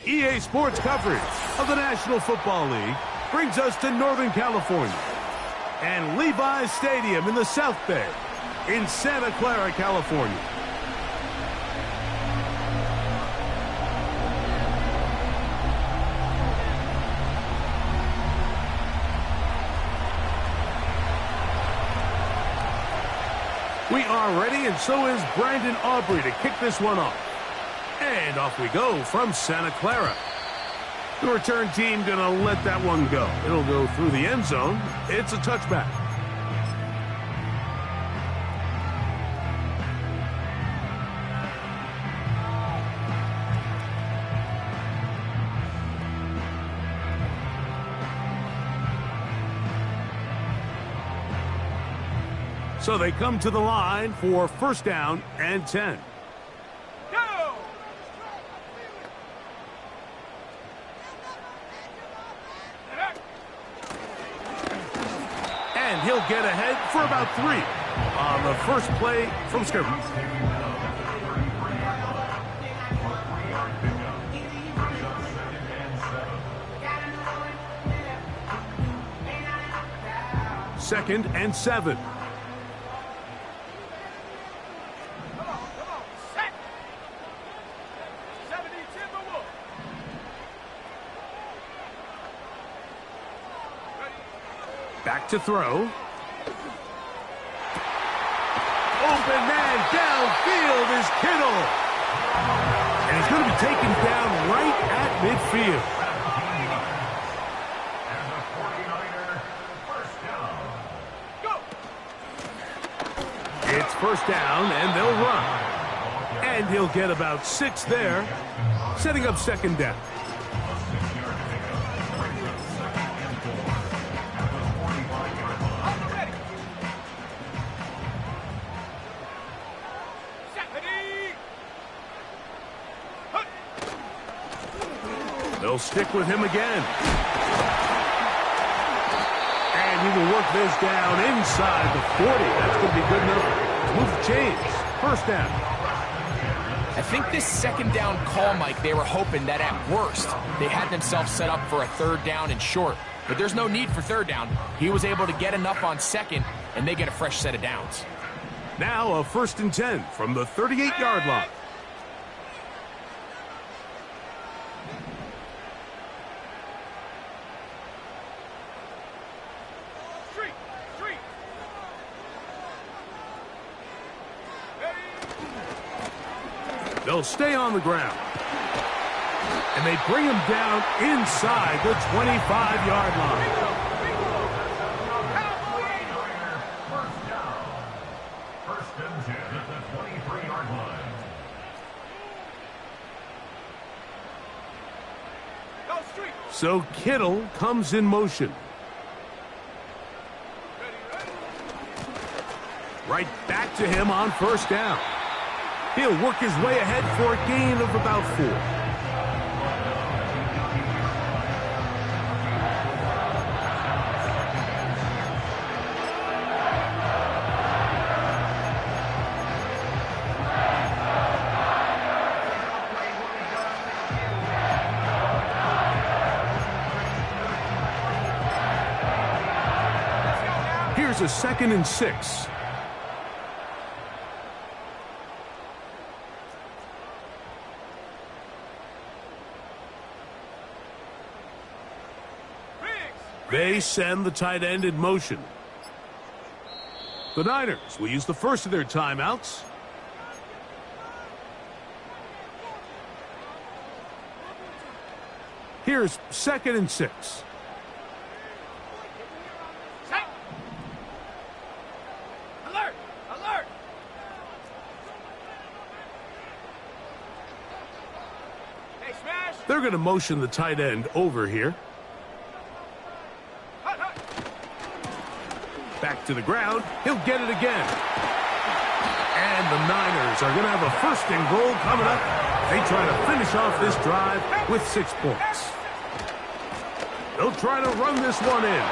EA Sports coverage of the National Football League brings us to Northern California and Levi's Stadium in the South Bay in Santa Clara, California. We are ready, and so is Brandon Aubrey to kick this one off. And off we go from Santa Clara. The return team going to let that one go. It'll go through the end zone. It's a touchback. So they come to the line for first down and 10. He'll get ahead for about 3 on the first play from scrimmage. Second and 7. Back to throw. Open man downfield is Kittle. And he's going to be taken down right at midfield. It's first down, and they'll run. And he'll get about 6 there, setting up second down. They'll stick with him again. And he will work this down inside the 40. That's going to be good enough to move the chains. First down. I think this second down call, Mike, they were hoping that at worst, they had themselves set up for a third down and short. But there's no need for third down. He was able to get enough on second, and they get a fresh set of downs. Now a first and 10 from the 38-yard line. They'll stay on the ground. And they bring him down inside the 25-yard line. First and 10 at the 23-yard line. So Kittle comes in motion. Right back to him on first down. He'll work his way ahead for a gain of about 4. Here's a second and 6. They send the tight end in motion. The Niners will use the first of their timeouts. Here's second and 6. Alert! Alert! They're going to motion the tight end over here. Back to the ground. He'll get it again. And the Niners are going to have a first and goal coming up. They try to finish off this drive with 6 points. They'll try to run this one in.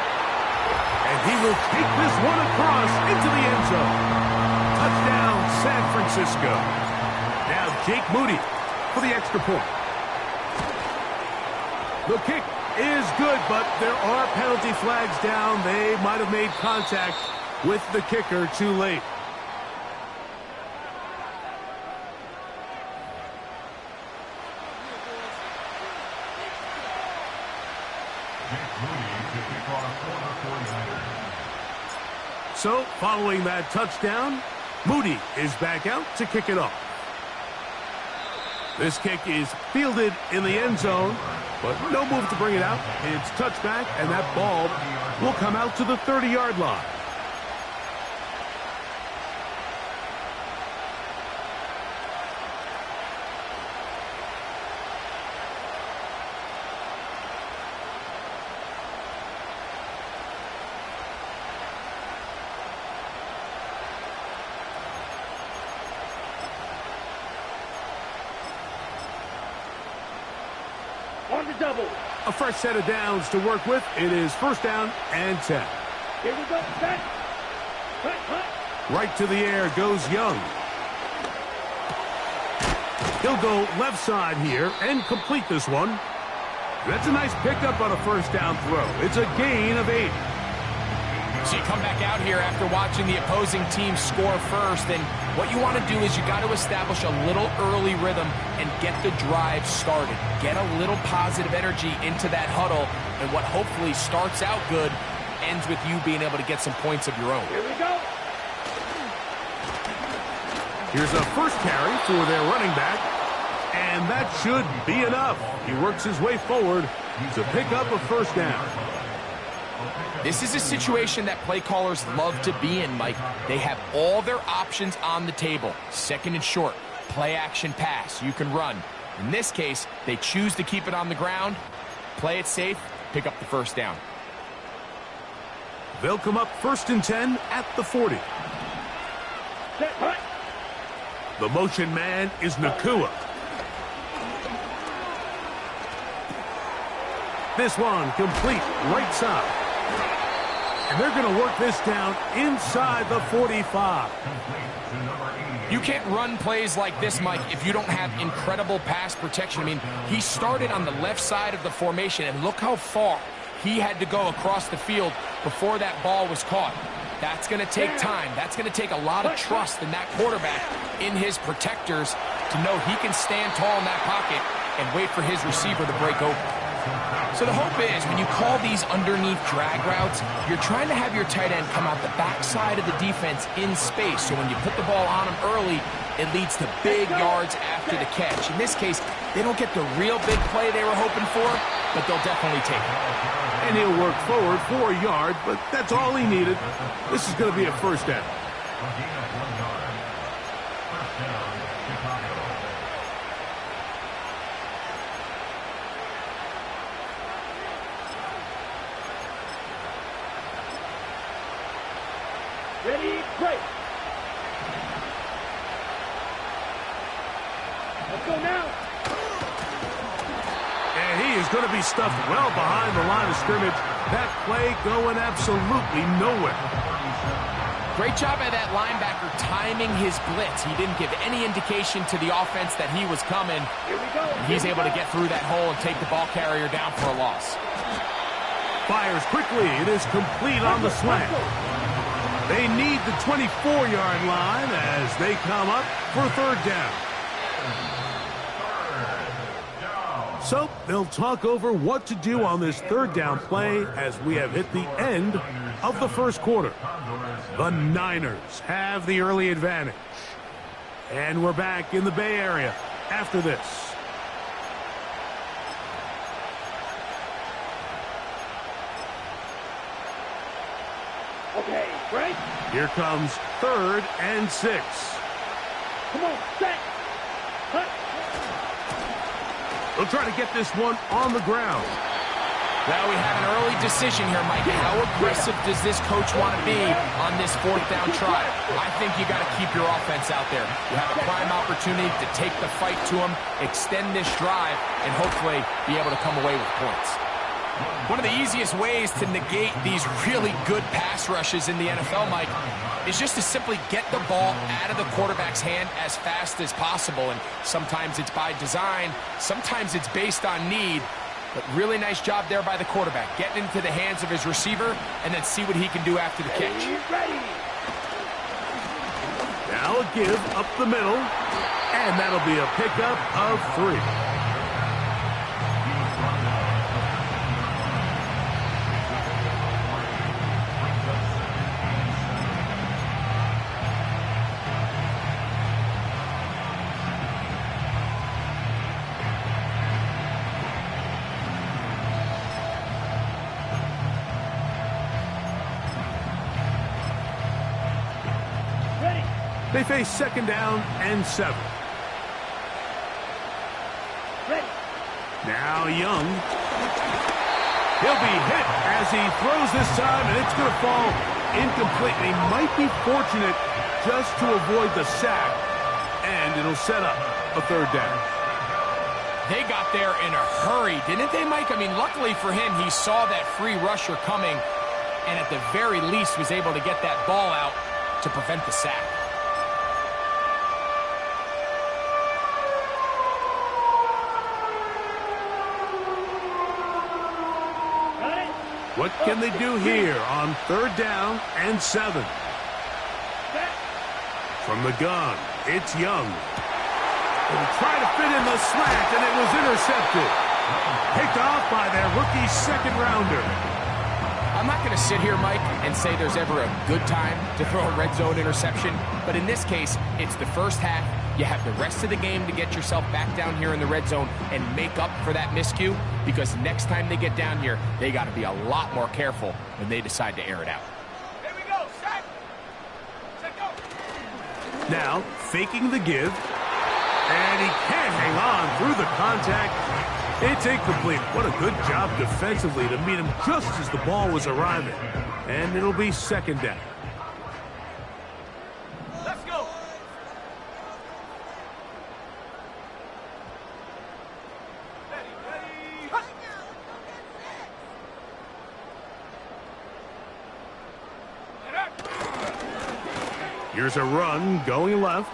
And he will take this one across into the end zone. Touchdown, San Francisco. Now Jake Moody for the extra point. The kick is good, but there are penalty flags down. They might have made contact with the kicker too late. So, following that touchdown, Moody is back out to kick it off. This kick is fielded in the end zone, but no move to bring it out. It's touchback, and that ball will come out to the 30-yard line. On the double. A fresh set of downs to work with. It is first down and 10. Here we go. Set. Cut, cut. Right to the air goes Young. He'll go left side here and complete this one. That's a nice pickup on a first down throw. It's a gain of 8. So you come back out here after watching the opposing team score first, and what you want to do is you got to establish a little early rhythm and get the drive started. Get a little positive energy into that huddle, and what hopefully starts out good ends with you being able to get some points of your own. Here we go. Here's a first carry for their running back, and that should be enough. He works his way forward to pick up a first down. This is a situation that play callers love to be in, Mike. They have all their options on the table. Second and short, play action pass, you can run. In this case, they choose to keep it on the ground, play it safe, pick up the first down. They'll come up first and 10 at the 40. Set, cut. The motion man is Nakua. This one complete right side. And they're going to work this down inside the 45. You can't run plays like this, Mike, if you don't have incredible pass protection. I mean, he started on the left side of the formation, and look how far he had to go across the field before that ball was caught. That's going to take time. That's going to take a lot of trust in that quarterback, in his protectors, to know he can stand tall in that pocket and wait for his receiver to break open. So the hope is, when you call these underneath drag routes, you're trying to have your tight end come out the backside of the defense in space. So when you put the ball on him early, it leads to big yards after the catch. In this case, they don't get the real big play they were hoping for, but they'll definitely take it. And he'll work forward for a yard, but that's all he needed. This is going to be a first down. Ready, break. Let's go now. And he is going to be stuffed well behind the line of scrimmage. That play going absolutely nowhere. Great job by that linebacker timing his blitz. He didn't give any indication to the offense that he was coming. Here we go. And he's able to get through that hole and take the ball carrier down for a loss. Fires quickly. It is complete on the slant. They need the 24-yard line as they come up for third down. So they'll talk over what to do on this third down play as we have hit the end of the first quarter. The Niners have the early advantage. And we're back in the Bay Area after this. Okay, break. Here comes 3rd and 6. Come on, set. Cut. He'll try to get this one on the ground. Well, we have an early decision here, Mike. How aggressive does this coach want to be on this fourth down try? I think you got to keep your offense out there. You have a prime opportunity to take the fight to him, extend this drive, and hopefully be able to come away with points. One of the easiest ways to negate these really good pass rushes in the NFL, Mike, is just to simply get the ball out of the quarterback's hand as fast as possible. And sometimes it's by design, sometimes it's based on need. But really nice job there by the quarterback, getting into the hands of his receiver and then see what he can do after the catch. Now a give up the middle, and that'll be a pickup of 3. They face second down and 7. Ready. Now Young. He'll be hit as he throws this time, and it's going to fall incomplete. He might be fortunate just to avoid the sack, and it'll set up a 3rd down. They got there in a hurry, didn't they, Mike? I mean, luckily for him, he saw that free rusher coming, and at the very least was able to get that ball out to prevent the sack. What can they do here on 3rd down and 7? From the gun, it's Young. He'll try to fit in the slant, and it was intercepted. Picked off by their rookie 2nd rounder. I'm not going to sit here, Mike, and say there's ever a good time to throw a red zone interception, but in this case, it's the first half. You have the rest of the game to get yourself back down here in the red zone and make up for that miscue, because next time they get down here, they got to be a lot more careful when they decide to air it out. Here we go. Set. Set, go. Now, faking the give, and he can't hang on through the contact. It's incomplete. What a good job defensively to meet him just as the ball was arriving. And it'll be 2nd down. Let's go. Here's a run going left.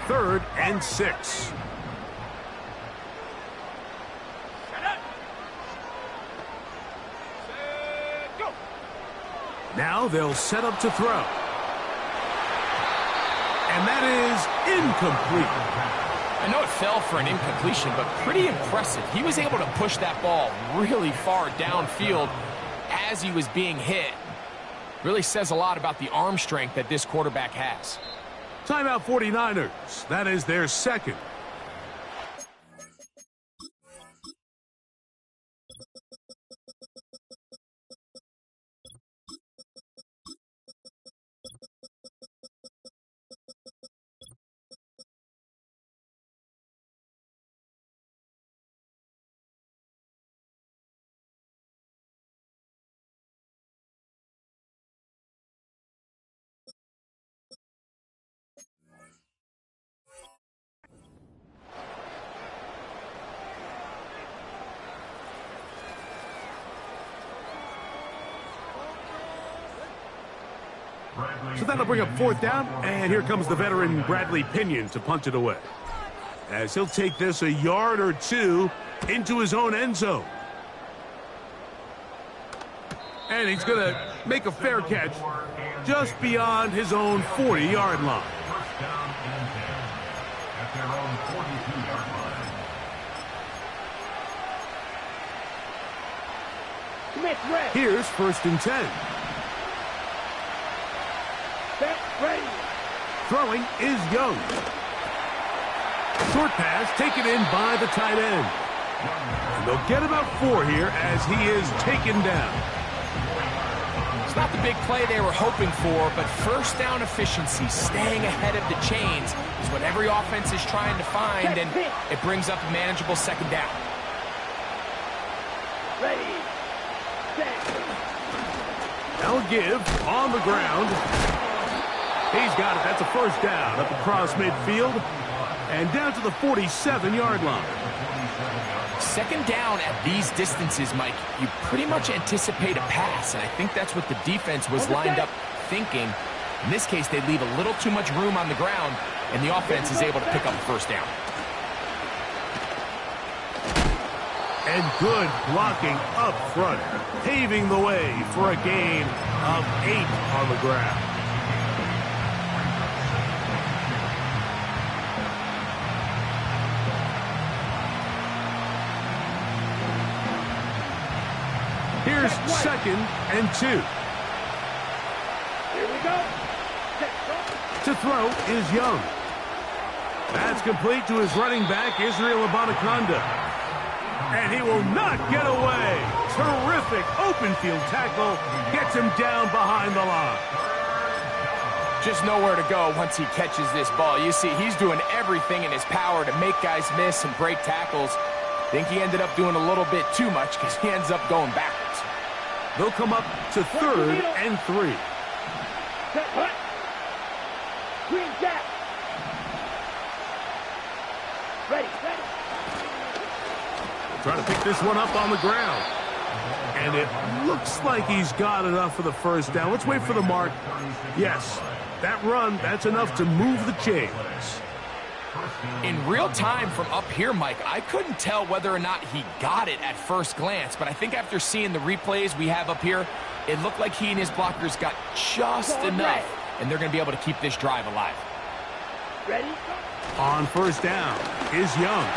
Third and 6. Now they'll set up to throw. And that is incomplete. I know it fell for an incompletion, but pretty impressive. He was able to push that ball really far downfield as he was being hit. Really says a lot about the arm strength that this quarterback has. Timeout 49ers. That is their 2nd. So that'll bring up 4th down, and here comes the veteran Bradley Pinion to punt it away, as he'll take this a yard or 2 into his own end zone. And he's going to make a fair catch just beyond his own 40-yard line. First down and 10 at their own 42-yard line. Commit red. Here's 1st and 10. Set. Ready. Throwing is Young. Short pass taken in by the tight end. And they'll get about 4 here as he is taken down. It's not the big play they were hoping for, but first down efficiency, staying ahead of the chains, is what every offense is trying to find, and it brings up a manageable second down. Ready. Set. Now a give on the ground. He's got it. That's a first down up across midfield and down to the 47-yard line. Second down at these distances, Mike, you pretty much anticipate a pass, and I think that's what the defense was lined up thinking. In this case, they leave a little too much room on the ground, and the offense is able to pick up a first down. And good blocking up front, paving the way for a gain of 8 on the ground. Here's 2nd and 2. Here we go. To throw is Young. That's complete to his running back, Israel Abanikanda. And he will not get away. Terrific open field tackle. Gets him down behind the line. Just nowhere to go once he catches this ball. You see, he's doing everything in his power to make guys miss and break tackles. I think he ended up doing a little bit too much because he ends up going backwards. They'll come up to 3rd and 3. Set. Hut. Green jack. Ready. Ready. Trying to pick this one up on the ground. And it looks like he's got enough for the first down. Let's wait for the mark. Yes, that run, that's enough to move the chains. In real time from up here, Mike, I couldn't tell whether or not he got it at first glance, but I think after seeing the replays we have up here, it looked like he and his blockers got just enough, and they're going to be able to keep this drive alive. Ready. On first down is Young.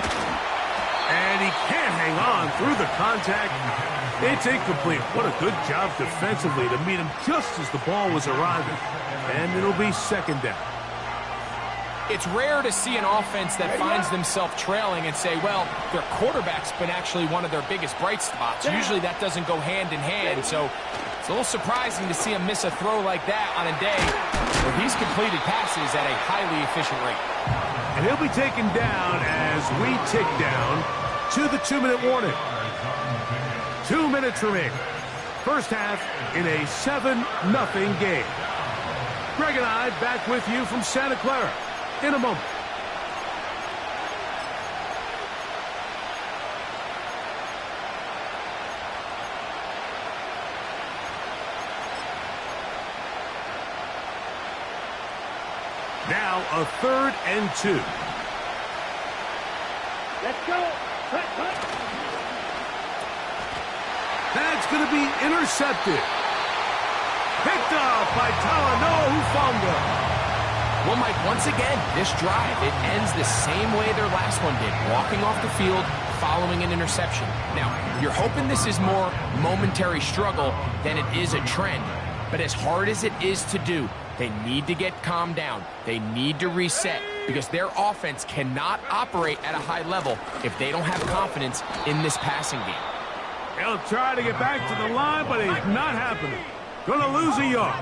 And he can't hang on through the contact. It's incomplete. What a good job defensively to meet him just as the ball was arriving. And it'll be 2nd down. It's rare to see an offense that finds themselves trailing and say, well, their quarterback's been actually one of their biggest bright spots. Usually that doesn't go hand in hand, so it's a little surprising to see him miss a throw like that on a day where he's completed passes at a highly efficient rate. And he'll be taken down as we tick down to the 2-minute warning. 2 minutes remaining. First half in a 7-0 game. Greg and I back with you from Santa Clara in a moment. Now a 3rd and 2. Let's go. Hut. Hut. That's going to be intercepted. Picked up by Talanoa Hufanga. Well, Mike, once again, this drive, it ends the same way their last one did, walking off the field, following an interception. Now, you're hoping this is more momentary struggle than it is a trend, but as hard as it is to do, they need to get calmed down. They need to reset because their offense cannot operate at a high level if they don't have confidence in this passing game. He'll try to get back to the line, but it's not happening. Gonna lose a yard.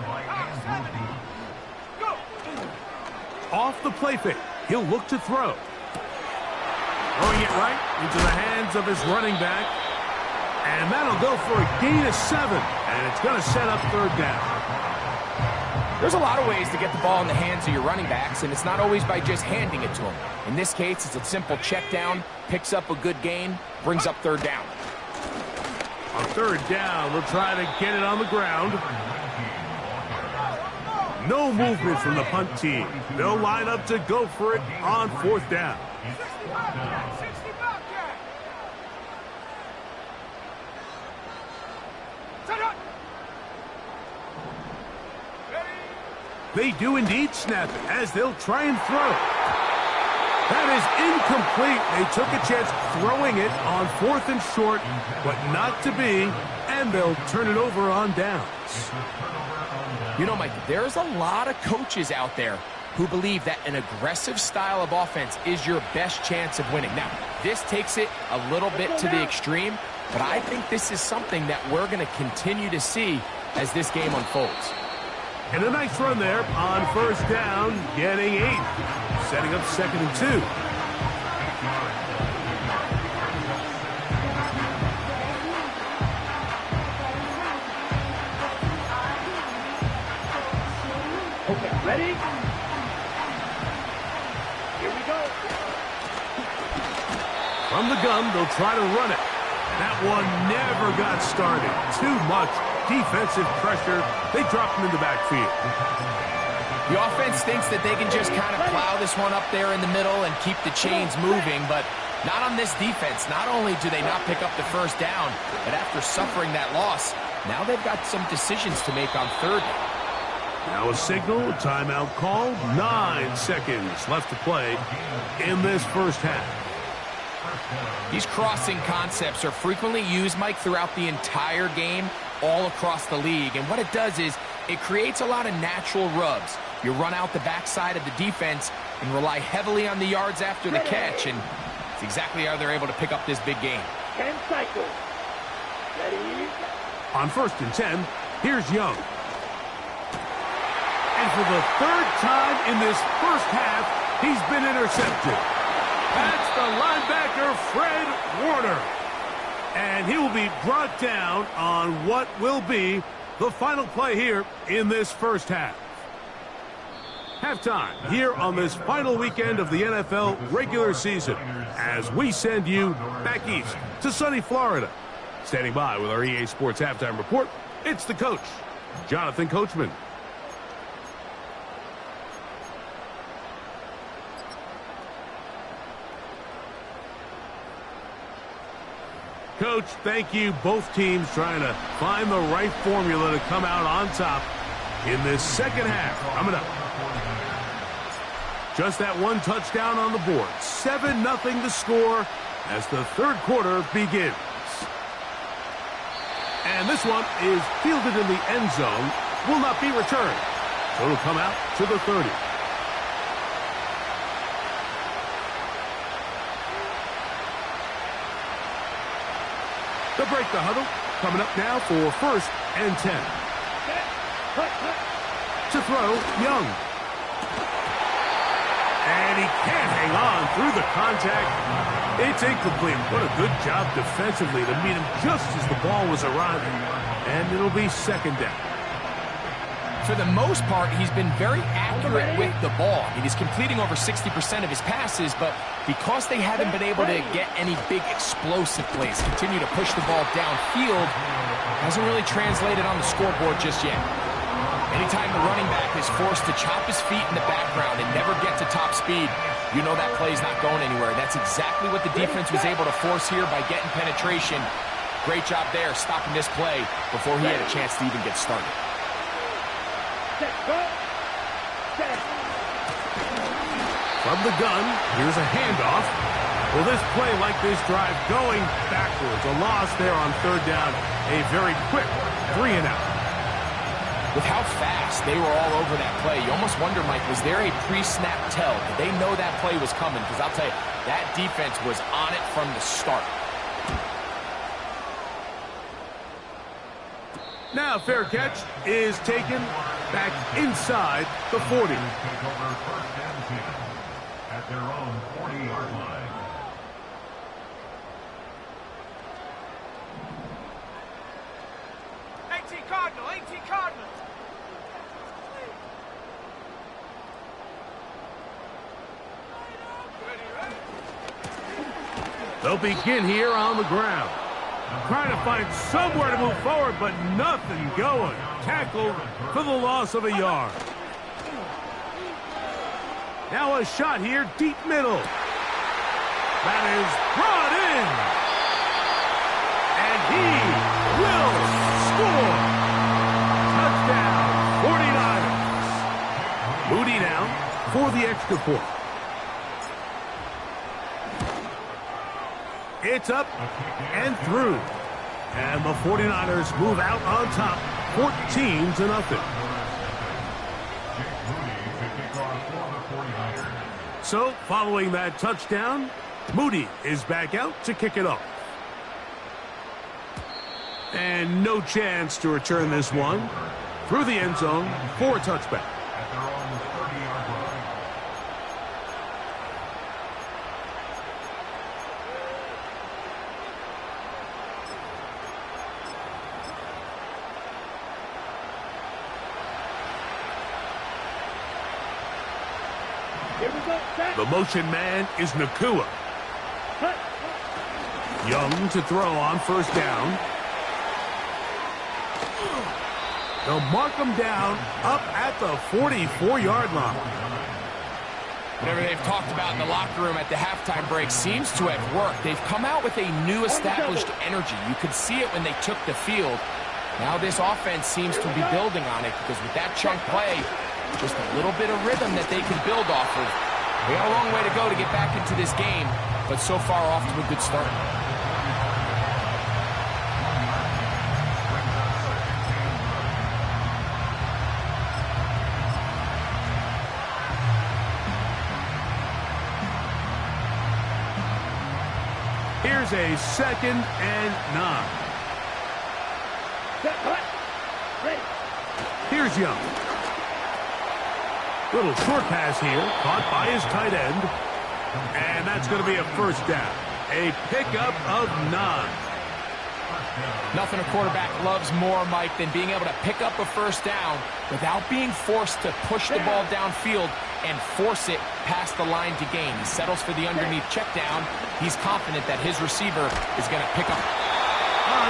Off the play fake. He'll look to throw. Throwing it right into the hands of his running back. And that'll go for a gain of 7. And it's going to set up 3rd down. There's a lot of ways to get the ball in the hands of your running backs, and it's not always by just handing it to them. In this case, it's a simple check down, picks up a good gain, brings up 3rd down. On 3rd down, we'll try to get it on the ground. No movement from the punt team. They'll line up to go for it on 4th down. 65, Jack. Set up. They do indeed snap it as they'll try and throw. That is incomplete. They took a chance throwing it on 4th and short, but not to be, and they'll turn it over on downs. You know, Mike, there's a lot of coaches out there who believe that an aggressive style of offense is your best chance of winning. Now, this takes it a little bit to the extreme, but I think this is something that we're going to continue to see as this game unfolds. And a nice run there on first down, getting 8. Setting up 2nd and 2. Okay, ready? Here we go. From the gun, they'll try to run it. That one never got started. Too much defensive pressure. They dropped him in the backfield. The offense thinks that they can just kind of plow this one up there in the middle and keep the chains moving, but not on this defense. Not only do they not pick up the first down, but after suffering that loss, now they've got some decisions to make on 3rd down. Now a signal, timeout called. 9 seconds left to play in this first half. These crossing concepts are frequently used, Mike, throughout the entire game, all across the league. And what it does is it creates a lot of natural rubs. You run out the backside of the defense and rely heavily on the yards after the catch, and it's exactly how they're able to pick up this big game. 10 cycles. Ready? On 1st and 10, here's Young. And for the 3rd time in this first half, he's been intercepted. That's the linebacker, Fred Warner. And he will be brought down on what will be the final play here in this first half. Halftime here on this final weekend of the NFL regular season as we send you back east to sunny Florida. Standing by with our EA Sports Halftime Report, it's the coach, Jonathan Coachman. Coach, thank you. Both teams trying to find the right formula to come out on top in this second half. Coming up. Just that one touchdown on the board. 7-0 to score as the 3rd quarter begins. And this one is fielded in the end zone. Will not be returned. So it'll come out to the 30. They'll break the huddle. Coming up now for 1st and 10. To throw, Young. And he can't hang on through the contact. It's incomplete. What a good job defensively to meet him just as the ball was arriving. And it'll be 2nd down. For the most part, he's been very accurate with the ball. He's completing over 60% of his passes, but because they haven't been able to get any big explosive plays, continue to push the ball downfield, hasn't really translated on the scoreboard just yet. Anytime the running back is forced to chop his feet in the background and never get to top speed, you know that play's not going anywhere. That's exactly what the defense was able to force here by getting penetration. Great job there, stopping this play before he had a chance to even get started. From the gun, here's a handoff. Well, this play, like this drive, going backwards. A loss there on 3rd down. A very quick 3-and-out. With how fast they were all over that play, you almost wonder, Mike, was there a pre-snap tell? Did they know that play was coming? Because I'll tell you, that defense was on it from the start. Now, fair catch is taken back inside the 40. At their own 40-yard line. Cardinal, 18 Cardinal. They'll begin here on the ground. Trying to find somewhere to move forward, but nothing going. Tackled for the loss of a yard. Now a shot here, deep middle. That is brought in. And he will score. Touchdown, 49ers. Moody down for the extra point. It's up and through. And the 49ers move out on top, 14-0. So, following that touchdown, Moody is back out to kick it off. And no chance to return this one through the end zone for a touchback. At their own 30-yard line. Here we go. Set. The motion man is Nakua. Cut. Young to throw on first down. They'll mark him down up at the 44-yard line. Whatever they've talked about in the locker room at the halftime break seems to have worked. They've come out with a new established energy. You could see it when they took the field. Now this offense seems to be building on it because with that chunk play, just a little bit of rhythm that they can build off of. They got a long way to go to get back into this game, but so far off to a good start. Here's a 2nd and 9. Set. Cut. Ready. Here's Young. Little short pass here, caught by his tight end. And that's going to be a first down. A pickup of 9. Nothing a quarterback loves more, Mike, than being able to pick up a first down without being forced to push the ball downfield and force it past the line to gain. He settles for the underneath check down. He's confident that his receiver is going to pick up.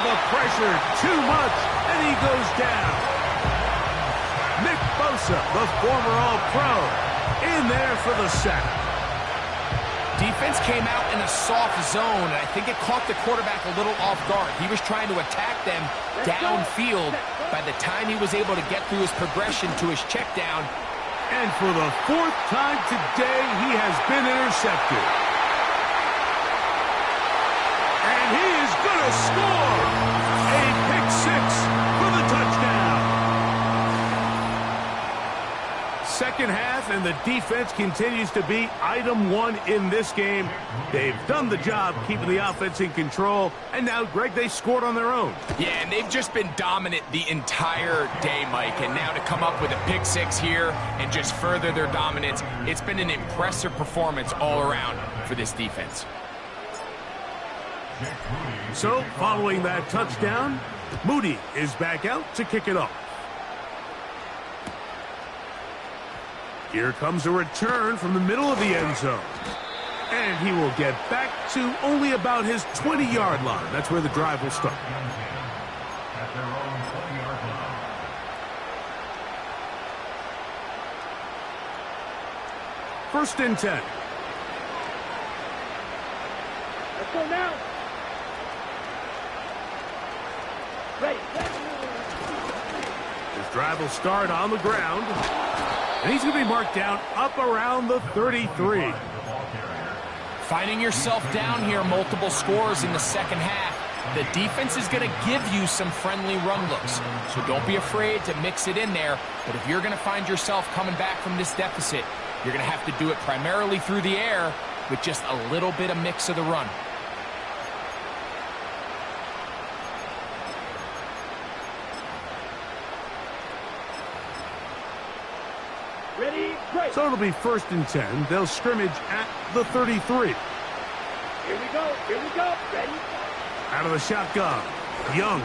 The pressure, too much, and he goes down. Nick Bosa, the former All-Pro, in there for the sack. Defense came out in a soft zone, and I think it caught the quarterback a little off guard. He was trying to attack them downfield. By the time he was able to get through his progression to his check down. And for the 4th time today, he has been intercepted. And he is going to score a pick 6 for the touchdown. Second half, and the defense continues to be item 1 in this game. They've done the job keeping the offense in control, and now, Greg, they scored on their own. Yeah, and they've just been dominant the entire day, Mike, and now to come up with a pick 6 here and just further their dominance, it's been an impressive performance all around for this defense. So, following that touchdown, Moody is back out to kick it off. Here comes a return from the middle of the end zone. And he will get back to only about his 20-yard line. That's where the drive will start. At their own 20-yard line. First and 10. Let's go now. Ready. His drive will start on the ground. And he's going to be marked down up around the 33. Finding yourself down here, multiple scores in the second half. The defense is going to give you some friendly run looks. So don't be afraid to mix it in there. But if you're going to find yourself coming back from this deficit, you're going to have to do it primarily through the air with just a little bit of mix of the run. Ready. Great. So it'll be first and 10. They'll scrimmage at the 33. Here we go. Here we go. Ready. Out of the shotgun, Young.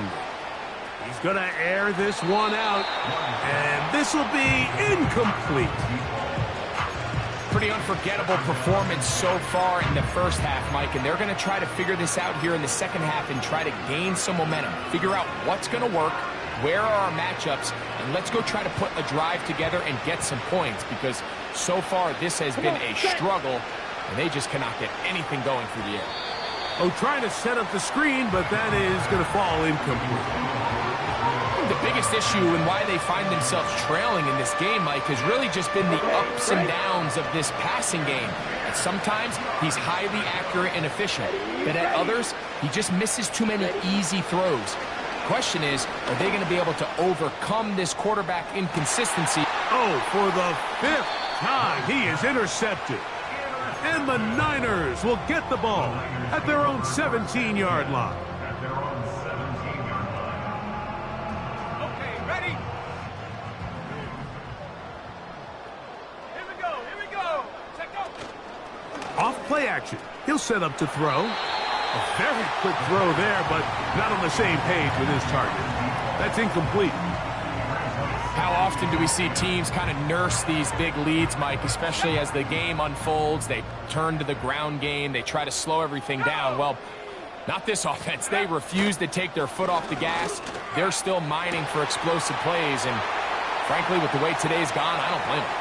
He's going to air this one out, and this will be incomplete. Pretty unforgettable performance so far in the first half, Mike, and they're going to try to figure this out here in the second half and try to gain some momentum. Figure out what's going to work, where are our matchups, and let's go try to put a drive together and get some points because so far this has been a struggle, and they just cannot get anything going through the air. Oh, trying to set up the screen, but that is going to fall incomplete. The biggest issue and why they find themselves trailing in this game, Mike, has really just been the ups and downs of this passing game. And sometimes he's highly accurate and efficient, but at others, he just misses too many easy throws. The question is, are they going to be able to overcome this quarterback inconsistency? Oh, for the 5th time, he is intercepted. And the Niners will get the ball at their own 17-yard line. At their own 17-yard line. Okay, ready? Here we go. Check go. Off play action. He'll set up to throw. A very quick throw there, but not on the same page with his target. That's incomplete. How often do we see teams kind of nurse these big leads, Mike, especially as the game unfolds? They turn to the ground game. They try to slow everything down. Well, not this offense. They refuse to take their foot off the gas. They're still mining for explosive plays, and frankly, with the way today's gone, I don't blame them.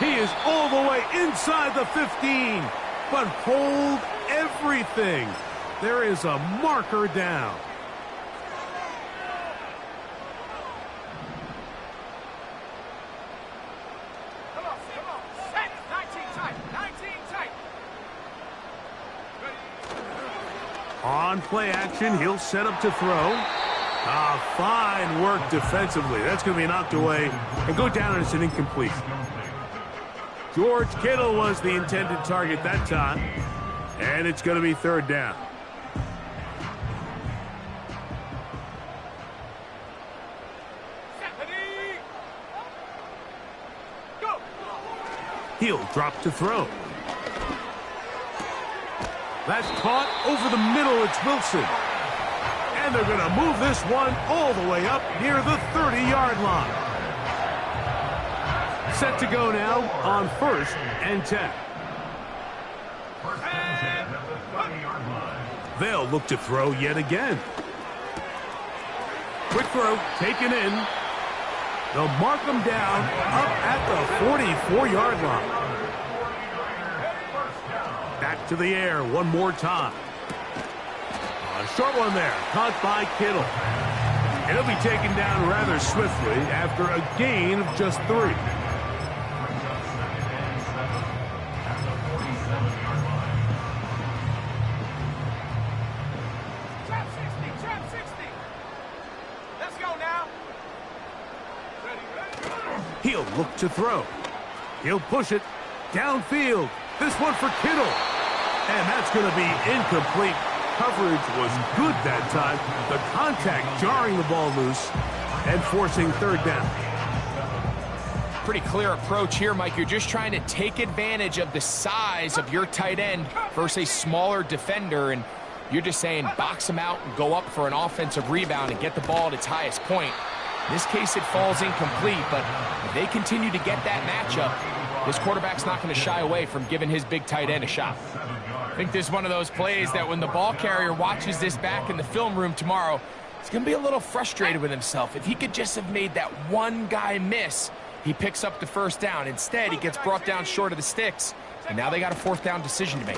He is all the way inside the 15, but hold everything. There is a marker down. On play action, he'll set up to throw. Fine work defensively. That's going to be knocked away and go down as an incomplete. George Kittle was the intended target that time, and it's going to be third down. He'll drop to throw. That's caught over the middle. It's Wilson. And they're going to move this one all the way up near the 30-yard line. Set to go now on 1st and 10. First and 10 at the 30-yard line. They'll look to throw yet again. Quick throw taken in. They'll mark them down up at the 44-yard line. Back to the air one more time. A short one there, caught by Kittle. It'll be taken down rather swiftly after a gain of just 3. Trap 60. Let's go now. He'll look to throw. He'll push it downfield. This one for Kittle. And that's going to be incomplete. Coverage was good that time. The contact jarring the ball loose and forcing third down. Pretty clear approach here, Mike. You're just trying to take advantage of the size of your tight end versus a smaller defender, and you're just saying box him out and go up for an offensive rebound and get the ball at its highest point. In this case, it falls incomplete, but if they continue to get that matchup, this quarterback's not going to shy away from giving his big tight end a shot. I think this is one of those plays that when the ball carrier watches this back in the film room tomorrow, he's going to be a little frustrated with himself. If he could just have made that one guy miss, he picks up the first down. Instead, he gets brought down short of the sticks, and now they got a 4th down decision to make.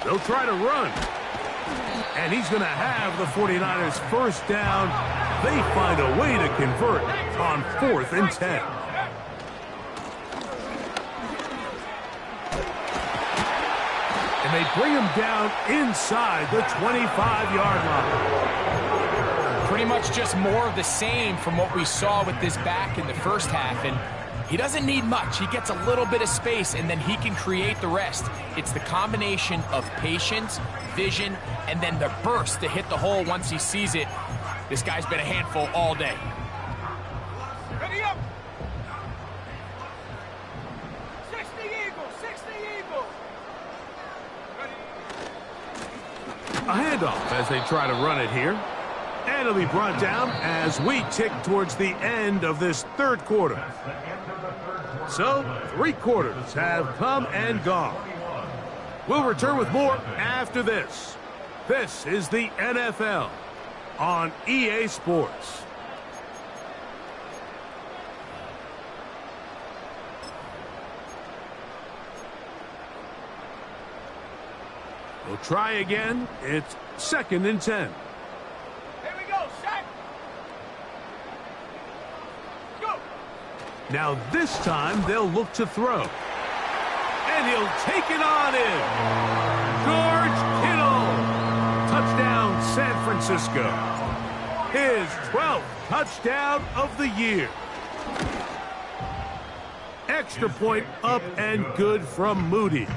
They'll try to run. And he's going to have the 49ers first down. They find a way to convert on 4th and 10. And they bring him down inside the 25-yard line. Pretty much just more of the same from what we saw with this back in the first half. And he doesn't need much. He gets a little bit of space, and then he can create the rest. It's the combination of patience, vision, and then the burst to hit the hole once he sees it. This guy's been a handful all day. Ready up! 60 Eagles, 60 Eagles! A handoff as they try to run it here. And it'll be brought down as we tick towards the end of this third quarter. So, 3 quarters have come and gone. We'll return with more after this. This is the NFL on EA Sports. We'll try again. It's 2nd and 10. Now this time they'll look to throw. And he'll take it on in. George Kittle. Touchdown San Francisco. His 12th touchdown of the year. extra point up and good from Moody.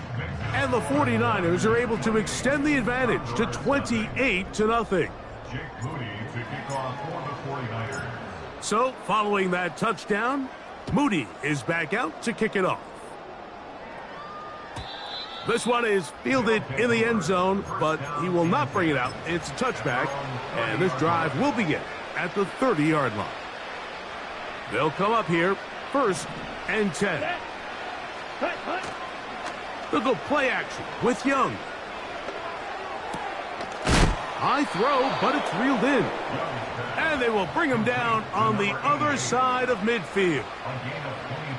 And the 49ers are able to extend the advantage to 28-0. Jake Moody to kick off for the 49ers. So, following that touchdown, Moody is back out to kick it off. This one is fielded in the end zone, but he will not bring it out. It's a touchback, and this drive will begin at the 30-yard line. They'll come up here, 1st and 10. They'll go play action with Young. High throw, but it's reeled in. And they will bring him down on the other side of midfield. A gain of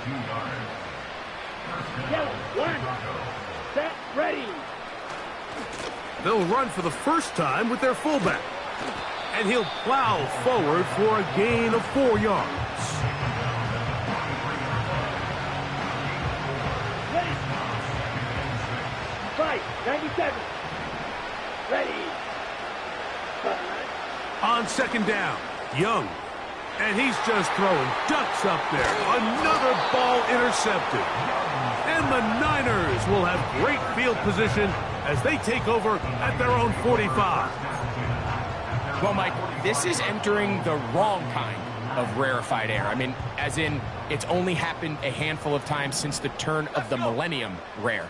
22 yards. Yellow, one, set, ready. They'll run for the first time with their fullback. And he'll plow forward for a gain of 4 yards. Ready. Fight, 97. Ready. On 2nd down, Young. And he's just throwing ducks up there. Another ball intercepted. And the Niners will have great field position as they take over at their own 45. Well, Mike, this is entering the wrong kind of rarefied air. I mean, as in, it's only happened a handful of times since the turn of the millennium rare.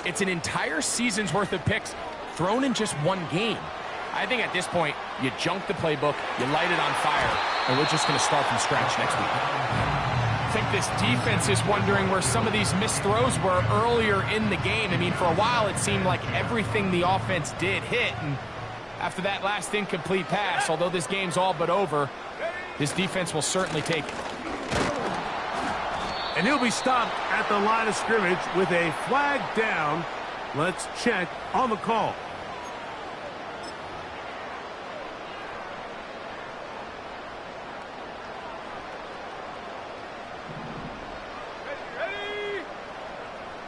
It's an entire season's worth of picks thrown in just one game. I think at this point, you junk the playbook, you light it on fire, and we're just going to start from scratch next week. I think this defense is wondering where some of these missed throws were earlier in the game. I mean, for a while, it seemed like everything the offense did hit, and after that last incomplete pass, although this game's all but over, this defense will certainly take it. And he'll be stopped at the line of scrimmage with a flag down. Let's check on the call.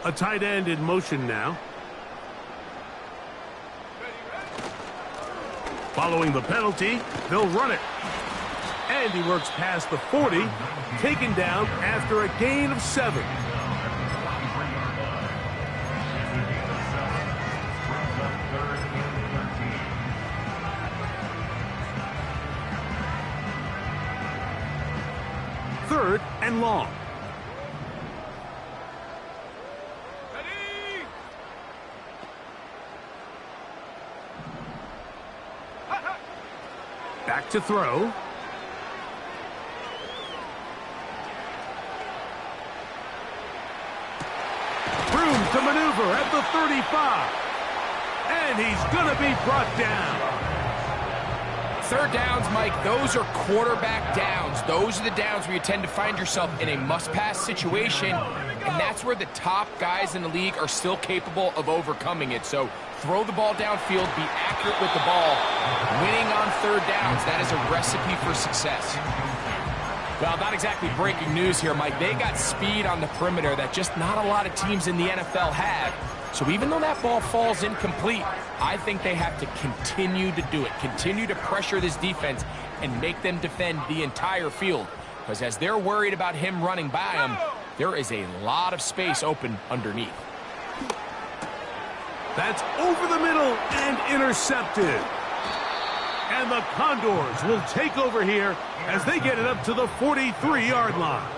A tight end in motion now. Following the penalty, they'll run it. And he works past the 40, taken down after a gain of 7. Third and long. Back to throw. Room to maneuver at the 35. And he's going to be brought down. Third downs, Mike, those are quarterback downs. Those are the downs where you tend to find yourself in a must-pass situation, and that's where the top guys in the league are still capable of overcoming it. So throw the ball downfield, be accurate with the ball. Winning on third downs, that is a recipe for success. Well, not exactly breaking news here, Mike. They got speed on the perimeter that just not a lot of teams in the NFL have. So even though that ball falls incomplete, I think they have to continue to do it, continue to pressure this defense and make them defend the entire field. Because as they're worried about him running by them, there is a lot of space open underneath. That's over the middle and intercepted. And the Condors will take over here as they get it up to the 43-yard line.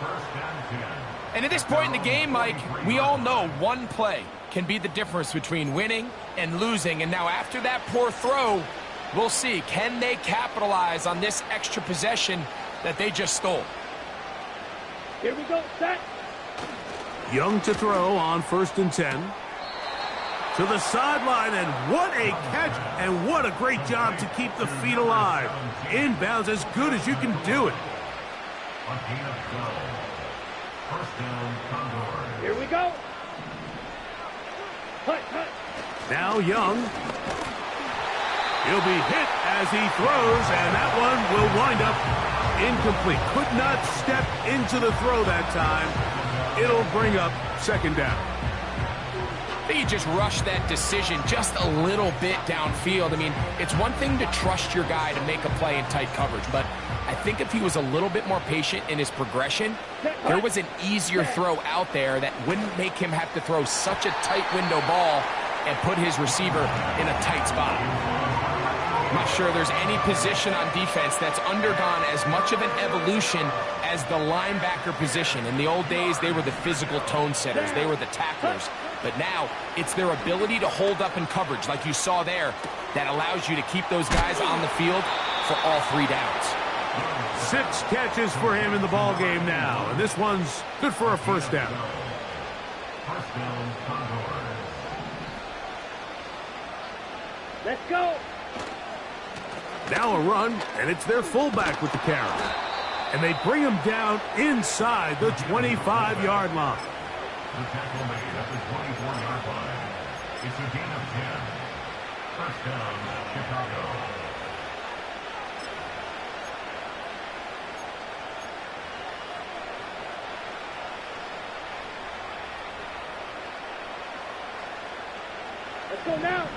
And at this point in the game, Mike, we all know one play can be the difference between winning and losing. And now after that poor throw, we'll see. Can they capitalize on this extra possession that they just stole? Here we go, set. Young to throw on 1st and 10. To the sideline, and what a catch, and what a great job to keep the feet alive. Inbounds as good as you can do it. A gain of 12. First down, Condors. Here we go. Hut, hut. Now Young. He'll be hit as he throws, and that one will wind up incomplete. Could not step into the throw that time. It'll bring up 2nd down. I think he just rushed that decision just a little bit downfield. I mean, it's one thing to trust your guy to make a play in tight coverage, but I think if he was a little bit more patient in his progression, there was an easier throw out there that wouldn't make him have to throw such a tight window ball and put his receiver in a tight spot. I'm not sure there's any position on defense that's undergone as much of an evolution as the linebacker position. In the old days, they were the physical tone setters. They were the tacklers. But now, it's their ability to hold up in coverage, like you saw there, that allows you to keep those guys on the field for all 3 downs. 6 catches for him in the ball game now, and this one's good for a first down. First down, Condors. Let's go. Now a run, and it's their fullback with the carry. And they bring him down inside the 25-yard line. The tackle made at the 24-yard line. It's a gain of 10. First down, Chicago. Let's go now.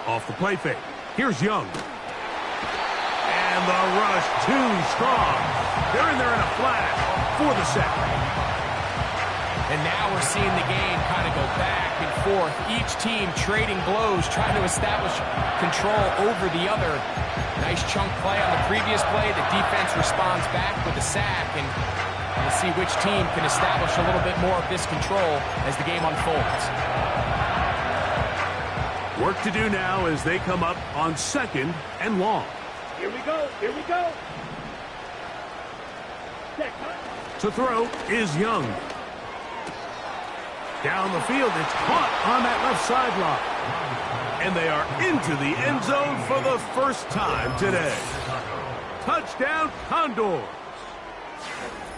Off the play fake. Here's Young. And the rush too strong. They're in there in a flash for the sack. And now we're seeing the game kind of go back and forth. Each team trading blows, trying to establish control over the other. Nice chunk play on the previous play. The defense responds back with a sack. And we'll see which team can establish a little bit more of this control as the game unfolds. Work to do now as they come up on 2nd and long. Here we go. Here we go. To throw is Young. Down the field, it's caught on that left sideline. And they are into the end zone for the first time today. Touchdown, Condors.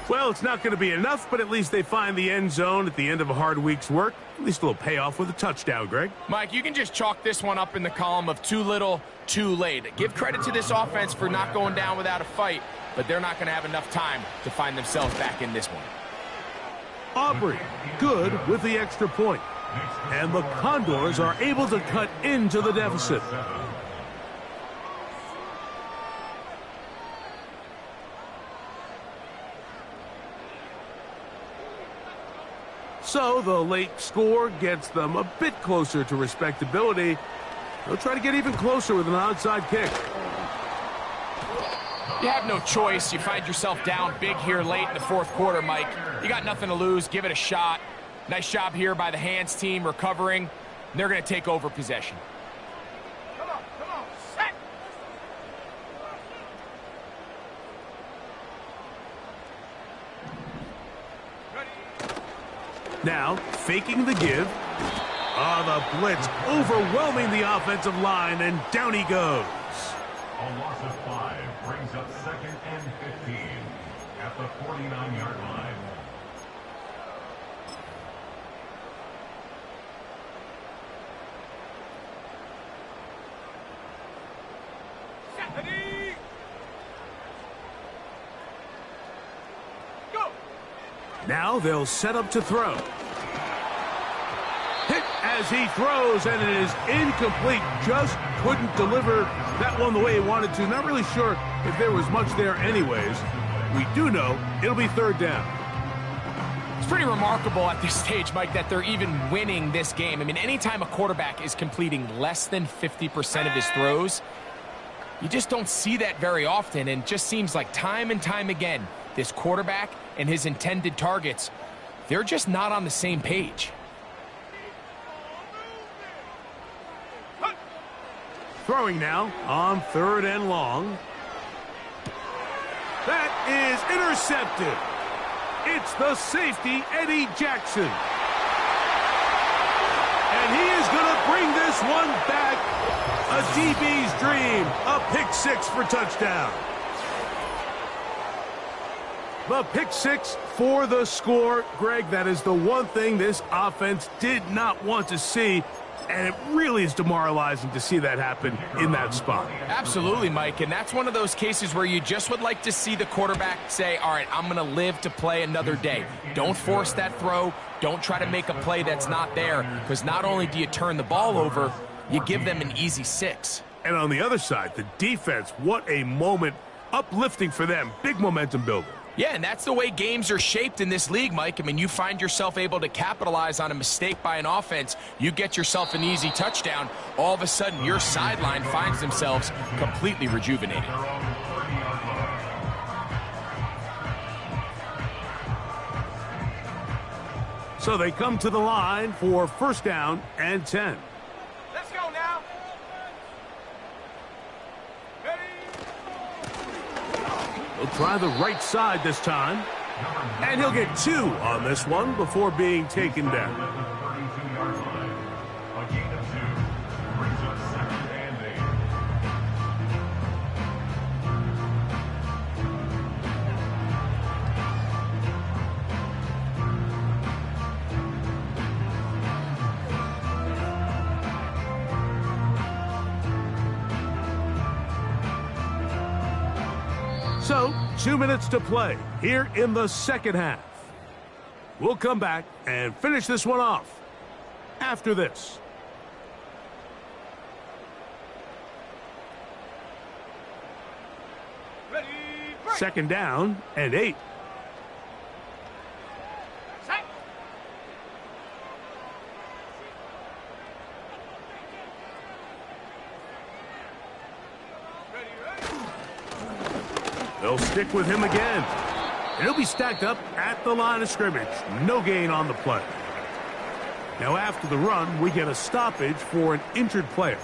Well, it's not going to be enough, but at least they find the end zone at the end of a hard week's work. At least a little payoff with a touchdown, Greg. Mike, you can just chalk this one up in the column of too little, too late. Give credit to this offense for not going down without a fight, but they're not going to have enough time to find themselves back in this one. Aubrey, good with the extra point. And the Condors are able to cut into the deficit. So the late score gets them a bit closer to respectability. They'll try to get even closer with an onside kick. You have no choice. You find yourself down big here late in the 4th quarter, Mike. You got nothing to lose. Give it a shot. Nice job here by the hands team recovering. They're going to take over possession. Come on, set. Now, faking the give. The blitz overwhelming the offensive line, and down he goes. A loss of 5 brings up 2nd and 15 at the 49-yard line. Now they'll set up to throw. Hit as he throws, and it is incomplete. Just couldn't deliver that one the way he wanted to. Not really sure if there was much there anyways. We do know it'll be 3rd down. It's pretty remarkable at this stage, Mike, that they're even winning this game. I mean, anytime a quarterback is completing less than 50% of his throws, you just don't see that very often, and just seems like time and time again, this quarterback and his intended targets, they're just not on the same page. Throwing now on 3rd and long. That is intercepted. It's the safety, Eddie Jackson. And he is going to bring this one back. A DB's dream. A pick 6 for touchdown. The pick 6 for the score. Greg, that is the one thing this offense did not want to see. And it really is demoralizing to see that happen in that spot. Absolutely, Mike, and that's one of those cases where you just would like to see the quarterback say, all right, I'm going to live to play another day. Don't force that throw. Don't try to make a play that's not there, because not only do you turn the ball over, you give them an easy 6. And on the other side, the defense, what a moment, uplifting for them, big momentum builder. Yeah, and that's the way games are shaped in this league, Mike. I mean, you find yourself able to capitalize on a mistake by an offense. You get yourself an easy touchdown. All of a sudden, your sideline finds themselves completely rejuvenated. So they come to the line for first down and 10. Let's go now. He'll try the right side this time. And he'll get 2 on this one before being taken down. 32-yard line. A gain of 2. Brings up 2nd and 8. So, 2 minutes to play here in the second half. We'll come back and finish this one off after this. Ready, break. Second down and 8. Set. Ready, ready. They'll stick with him again. And he'll be stacked up at the line of scrimmage. No gain on the play. Now after the run, we get a stoppage for an injured player.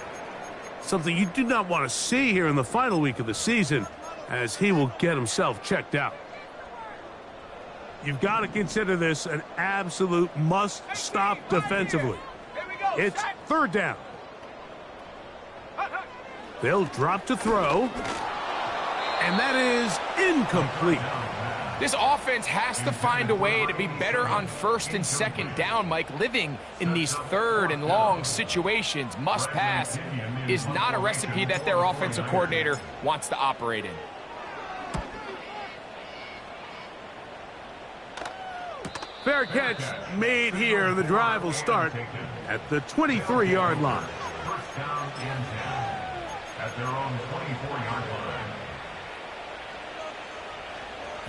Something you do not want to see here in the final week of the season, as he will get himself checked out. You've got to consider this an absolute must-stop defensively. Here we go. It's Set. third down. They'll drop to throw. And that is incomplete. This offense has to find a way to be better on first and second down, Mike. Living in these third and long situations, must pass, is not a recipe that their offensive coordinator wants to operate in. Fair catch made here. The drive will start at the 23-yard line. First down and 10. At their own 24-yard line.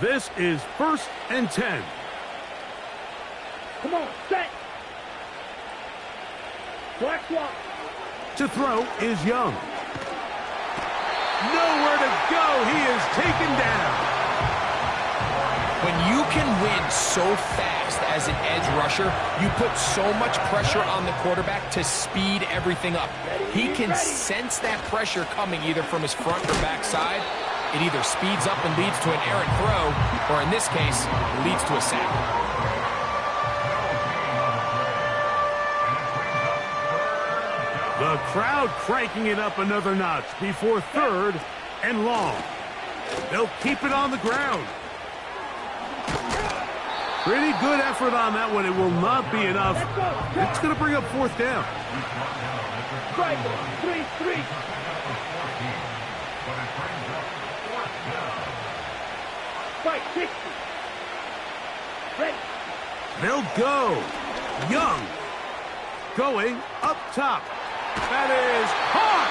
This is first and 10. Come on, set. Black swap. To throw is Young. Nowhere to go. He is taken down. When you can win so fast as an edge rusher, you put so much pressure on the quarterback to speed everything up. He can sense that pressure coming either from his front or back side. It either speeds up and leads to an errant throw, or in this case, leads to a sack. The crowd cranking it up another notch before third and long. They'll keep it on the ground. Pretty good effort on that one. It will not be enough. It's going to bring up fourth down. Strike. 3-3. Fight 60. Ready. They'll go. Young going up top. That is hard.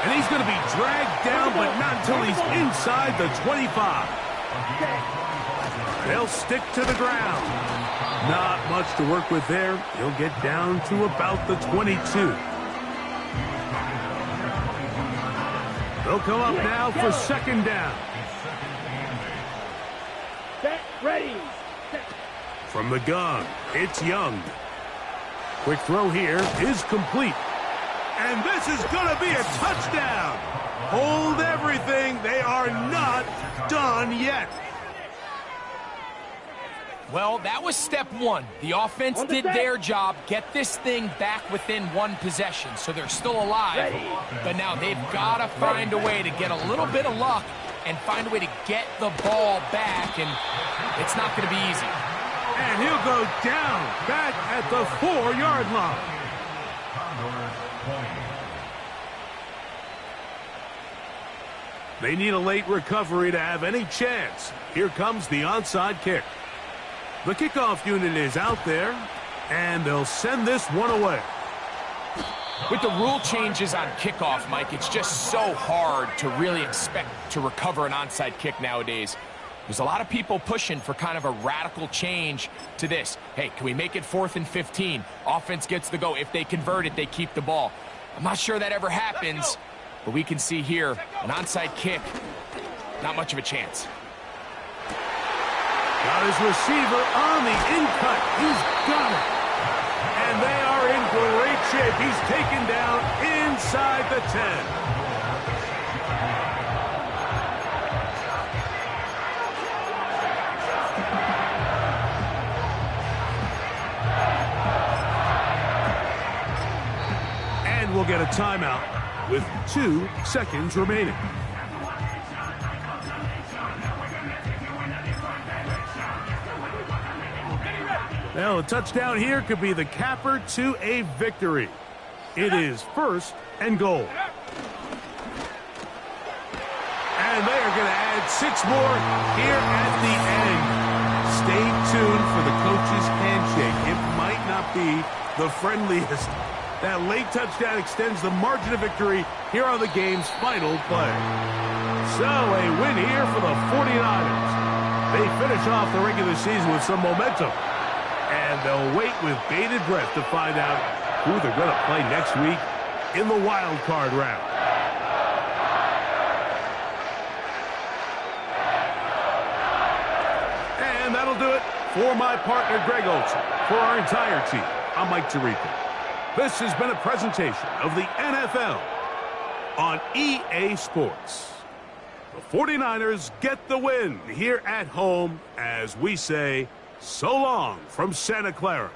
And he's going to be dragged down, but not until he's inside the 25. They'll stick to the ground. Not much to work with there. He'll get down to about the 22. They'll come up now for second down. Set. Ready. Set. From the gun, it's Young. Quick throw here is complete. And this is going to be a touchdown. Hold everything. They are not done yet. Well, that was step one. The offense did their job, get this thing back within one possession, so they're still alive. But now they've got to find a way to get a little bit of luck and find a way to get the ball back, and it's not going to be easy. And he'll go down back at the 4-yard line. Condors 20. They need a late recovery to have any chance. Here comes the onside kick. The kickoff unit is out there, and they'll send this one away. With the rule changes on kickoff, Mike, it's just so hard to really expect to recover an onside kick nowadays. There's a lot of people pushing for kind of a radical change to this. Hey, can we make it 4th and 15? Offense gets the go. If they convert it, they keep the ball. I'm not sure that ever happens, but we can see here an onside kick, not much of a chance. Got his receiver on the in-cut. He's got it. And they are in great shape. He's taken down inside the 10. And we'll get a timeout with 2 seconds remaining. Well, a touchdown here could be the capper to a victory. It is 1st and goal. And they are going to add 6 more here at the end. Stay tuned for the coach's handshake. It might not be the friendliest. That late touchdown extends the margin of victory here on the game's final play. So a win here for the 49ers. They finish off the regular season with some momentum. And they'll wait with bated breath to find out who they're going to play next week in the wild card round. And that'll do it for my partner, Greg Olson. For our entire team, I'm Mike Tirico. This has been a presentation of the NFL on EA Sports. The 49ers get the win here at home as we say, so long from Santa Clara.